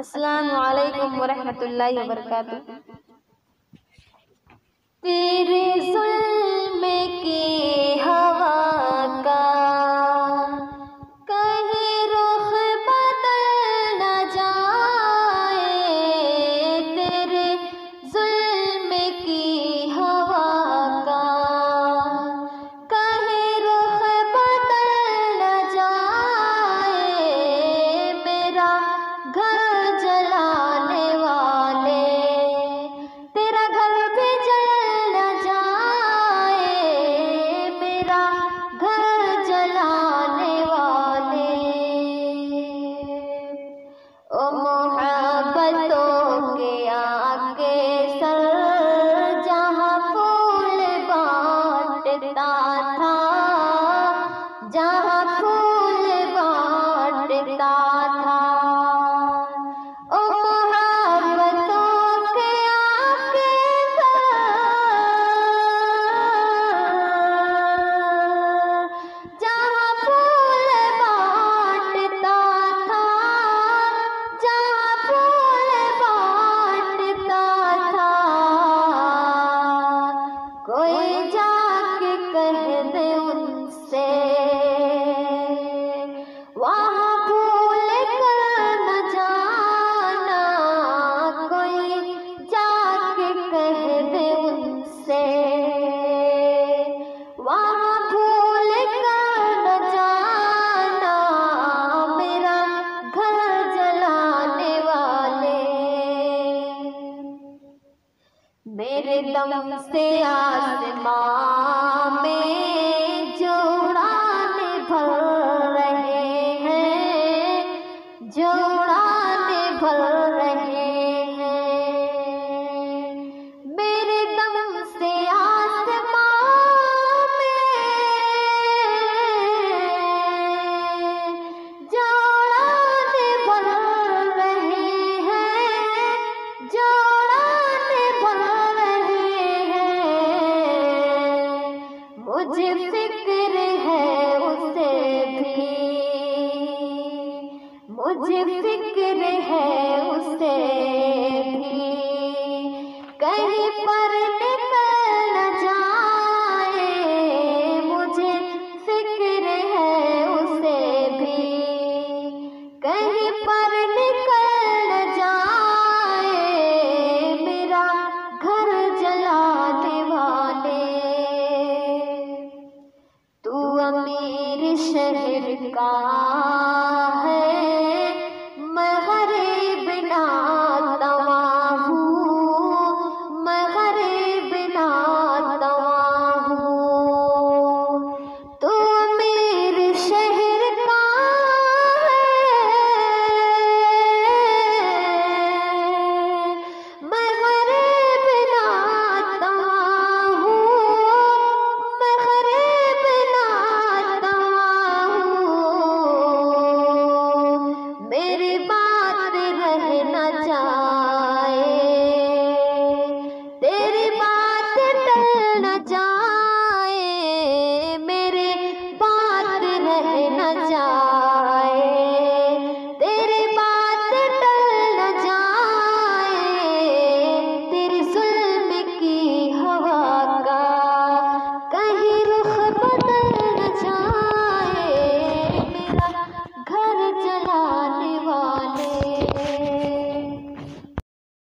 अस्सलामु अलैकुम वरहमतुल्लाहि वबरकातुह। तेरे ज़ुल्म की हवा का कहीं रुख बदल न जाए, तेरे ज़ुल्म की हवा का कहीं रुख बदल न जाए, मेरा घर जलाने वाले तेरा घर भी जल न जाए, मेरा घर जलाने वाले। ओ मोहब्बतों के आगे सर जहाँ फूल बांटता था, जहाँ फूल बांटता था, ओ मोहब्बतों के आगे सर जहाँ फूल बांटता था, जहाँ फूल बांटता था, कोई जाके कह दे उनसे वहाँ भूल कर न जाना, कोई जाके कह दे उनसे वहाँ भूल कर न जाना, मेरा घर जलाने वाले। मेरे दम से आसमां में जो उड़ाने भर रहे हैं, जो उड़ाने भर